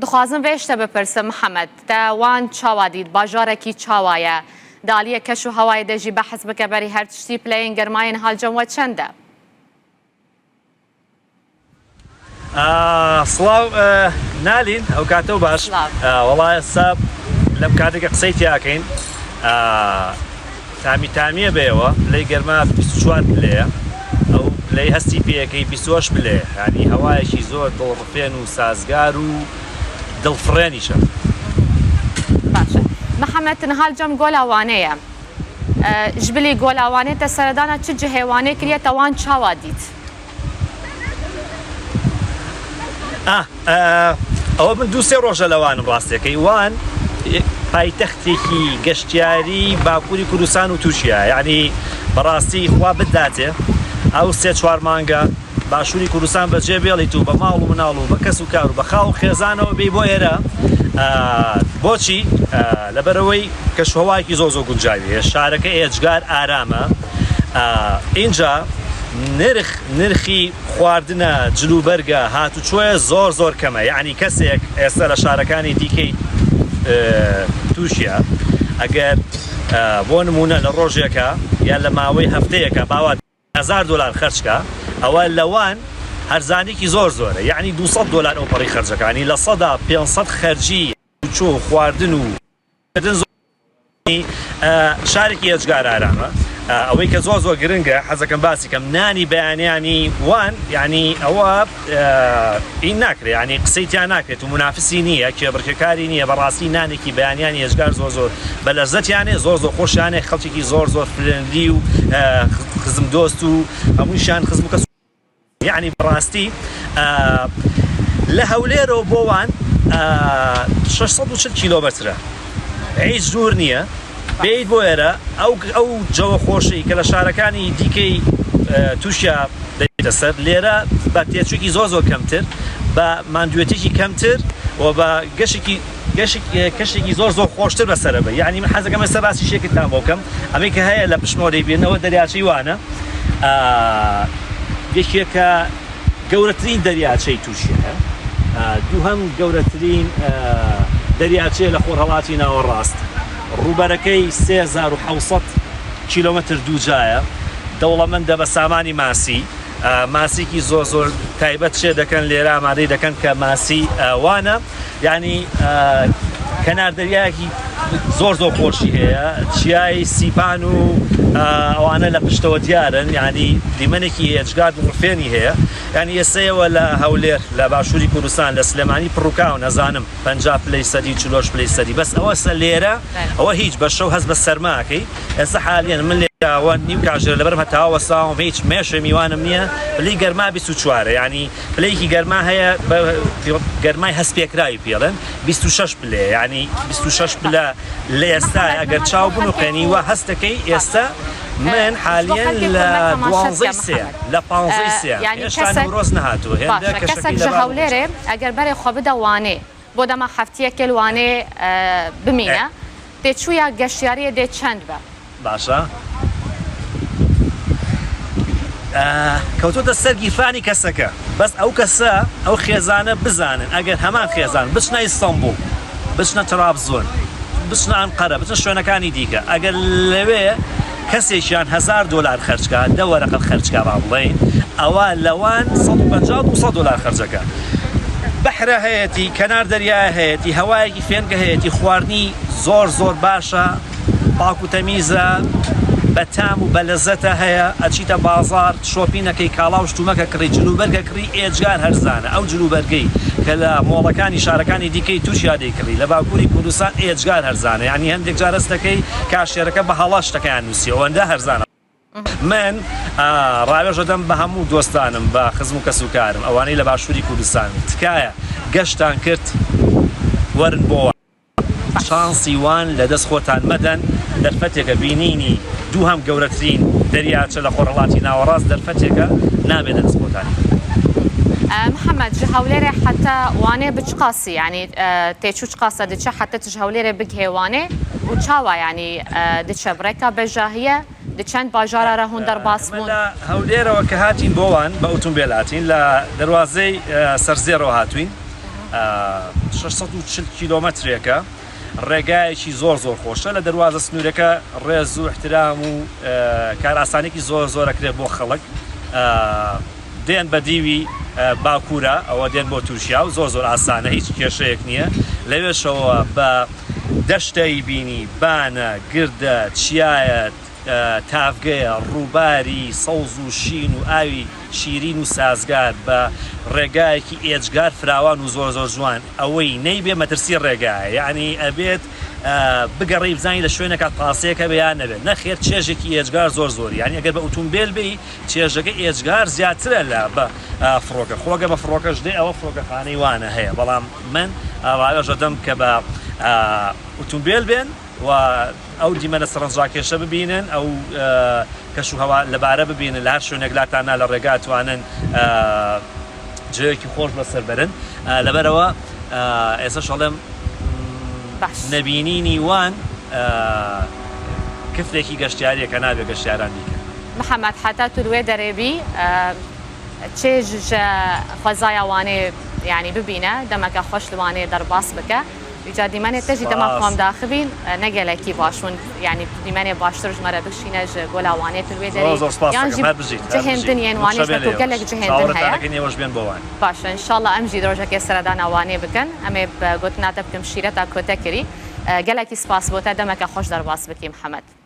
دخوازم ویشته بپرسم محمد تا وان چاوا دید باجارکی چاوایه دالیه کشو هوای دجی بحث بکه بری هر تشتی پلین گرماین حال جموه چنده؟ سڵاو نالین ئەو کاتە و باش وەڵایە سا لەم کاتێکە قسەی تیاکەین تامیە بێەوە پلەی گەرما 24 پلەیە ئەو پلەی هەستی پێەکەی 28 پلەیە ینی هەوایەکی زۆر دڵڕفێن و سازگار و دڵفڕێنیشە. باشە محەممەد تنهال جەم گۆلاوانەیە ژبلی گۆلاوانێتە سەردانە چ جهێوانەی کریێتەوان چاوا دیت؟ ئەوە من دوو سێ ڕۆژە لەوانم ڕاستیەکەی وان پایتەختێکی گەشتیاری باکووری کوردستان و تووشیە یعنی بەڕاستی خوا بداتێ ئەو سێ چوار مانگە باشووری کوردستان بەجێ بێڵیت و بە ماڵ و مناڵ و بە کەس و کار و بە خاو خێزانەوە بێ بۆ ئێرە بۆچی لەبەرەوەی کەشوهەوایەکی زۆر زۆر گونجاوی شارەکە ئێجگار ئارامە اینجا نرخی خواردنە جلوبەرگە هاتوچۆیە زۆر زۆر کەمە یعنی کەسێک ئێستا لە شارەکانی دیکەی تووشیە ئەگەر بۆ نمونە لە ڕۆژێکە یان لە ماوەی هەفتەیەکە باوە $1000 خەرجکە ئەوە لەوان هەرزانێکی زۆر زۆرە یعنی $200 ئەو پەڕی خەرجەکانی لە سەدا 500 خەرجی چۆ خواردن و شارێکی ئێجگار ئارامە ئەوەی کە زۆر زۆر گرنگە حەزەکەم باسی کەم نانی بەیانیانی وان یعنی ئەوە این ناکرێت ینی قسەیتیان ناکرێت و منافسی نییە کێبڕکەکاری نییە بەڕاستی نانێکی بەیانیانی ئێجگار زۆر زۆر بە لەرزەتیانێ زۆر زۆر خۆشیانێ خەڵکێکی زۆر زۆر فرێندلی و خزم دۆست و هەموویشان خزم و کەس یعنی بەڕاستی لە هەولێرەوە بۆ وان 640 کیلۆمەترە هیچ دوور نییە بێیت بۆ ئێرە ئەو جەوە خۆشی کە لە شارەکانی دیکەی تووشیا دەیتە سەر لێرە بە تێچووکی زۆر زۆر کەمتر بە ماندوێتێکی کەمتر و بە کەشێکی زۆر زۆر خۆشتر بەسەرەبە یعنی من حەزەکەم ئێستا باسی شێکتان بۆ بکەم ئەمەی کە هەیە لە پشتمەوە دەیبێنەوە دەریاچەی وانە یەکێکە گەورەترین دەریاچەی تووشیە دووهەم گەورەترین دەریاچەیە لە خۆرهەڵاتی ناوەڕاست ڕووبەرەکەی 3700 کیلۆمەتر دووجایە دەوڵەمەندە بە سامانی ماسیکی زۆر زۆر تایبەت شێ دەکەن لێرە ئامادەی دەکەن کە ماسی وانە یعنی کەنار دەریایەکی زۆر زۆر خۆشی هەیە چیای سیپان و ئەوانە لە پشتەوە دیارن یعنی دیمەنێکی ئێجگار و ڕفێنی هەیە یعنی ئێستەیەوە لە هەولێر لە باشووری کوردستان لە سلێمانی پڕووکاو نەزانم 50 پلەی سەدی 40 پلەی سەدی بەس ئەوە سە لێرە ئەوە هیچ بە شەو هەست بە سەرماکەی ئێستا حالیان من لێراوە نیم کاژێر لەبەرم هەتاوە ساوم هیچ مێشە میوانم نییە پلەی گەرما 24 یعنی پلەیەکی گەرما هەیە گەرمای هەستپێکراوی پێڵێن 26 پلێ یعنی 26 پلە لە ئێستا ئەگەر چاو بن و قێنیوە هەستەکەی ئێستا من حاليا ل 12 ساعة ل 15 ساعة يعني روز نهاتو هندا كسك جهوليري اگر بري خوب دوانه بودما هفتيه كلوانه بمينه تشويا گشتياري دي چند با باشا كوتو سەرگیرفانی کەسەکە بەس ئەو کەسە ئەو خێزانە بزانن ئەگەر هەمان خێزان بچنە ئیستانبول بچنە ترابزۆن بچنە ئەنقەرە بچنە شوێنەکانی دیکە ئەگەر لەوێ کەسێکیان $1000 خەرجکە دە وەرەقە خەرجکە با بڵێن ئەوە لەوان $150 خەرجەکە بەحرە هەیەی کەنار دەریای هەیەی هەوایەکی فێنگە هەیەی خواردنی زۆر زۆر باشە پاک و تەمیزە بەتام و بە لەزەتە هەیە ئەچیتە بازار شۆپینەکەی کاڵا و شتومەکە کڕی جلوبەرگە کڕی ئێجگار هەرزانە ئەو جلوبەرگەی کە لە مۆڵەکانی شارەکانی دیکەی تووشیا دەیکڕی لە باکووری کوردستان ئێجگار هەرزانە یعنی هەندێک جارەستەکەی کاشێرەکە بە هەڵا شتەکەیان نووسی ئەوەندە هەرزانە من ڕاوێژە دەم بە هەموو دۆستانم بە خزم و کەس و کارم ئەوانەی لە باشووری کوردستان تکایە گەشتان کرد وەرن بۆ شانسی وان لەدەست خۆتان مەدەن دەرفەتێکە بینینی دووهەم گەورەترین دەریاچە لە خۆرهەڵاتی ناوەڕاست دەرفەتێکە نابێت لەدەست خۆتانی. محمد جهوليري حتى وانه بچقاسي يعني تيچو چقاسه دچ حتى جهوليري بگهوانه وچاوا يعني دچ بريكا بجاهيه دچند باجارا را هون در باسمون لا هوليري وكهاتين بوان باوتومبيلاتين لا دروازي سرزيرو هاتوين 640 کیلۆمەترێکە ڕێگایەکی زۆر خۆشە لە دەواازە سنوورەکە ڕێز و احترام و کاراسانێکی زۆرەکرێت بۆ خەڵک دێن بە دیوی باکوورە ئەوە دێن بۆ تووشیا و زۆر ئاسانە هیچ کێشەیەک نییە لەوێشەوە بە دەشتەی بینی بانە گردە چیایەت تافگەیە ڕووباری سەوز و شین و ئاوی شیرین و سازگار بە ڕێگایەکی ئێجگار فراوان و زۆر جوان ئەوەی نەیبێ مەترسی ڕێگایە یعنی ئەبێت بگەڕی بزانانی لە شوێنەکە پاسەیەکە بەیان نەبێت نەخێر چێژێکی ئێجگار زۆر یعنی ئەگەر بە ئۆتۆمبیل بی چێژەکە ئێجگار زیاترە لە بە فڕۆکە خۆگە بە فڕۆکەش دێ ئەوە فڕۆکەخانەی وانە هەیە بەڵام من ڕایۆژە دەم کە بە ئۆتۆمبیل بێن و ئەو دیمەنە سەرنجڕاکێشە ببینن ئەو کەش و هەوا لەبارە ببینن لە هەر شوێنێکلاتانە لە ڕێگا توانن جەیەکی خۆش بەسەر بەرن لەبەرەوە ئێستا شەڵێم نەبینینی وان کفرێکی گەشتیاریەکە نابێت گەشتیاران دیکە محەممەد حتا تو لێ دەرێبی چێژ خۆزایە وانێ ینی ببینە دەمەکە خۆش لەوانێ دەرباس بکە جا دیمەنێ تەژی دەما خۆم داخبین نەگەلێکی باشون ینی دیمەنێ باشتر ژمەرە بشینە گۆلاوانێت لێ دەرێ یان وانێ گەلێک جهێندن هەیە باشە انشاءالله ئەمژی درۆژەکە سەرداناوانێ بکەن ئەمێ گوتناتە بکەم شیرەتا کۆتەکری گەلێکی سپاس بۆتە دەمەکە خۆش دەرباس بکەی محەممەد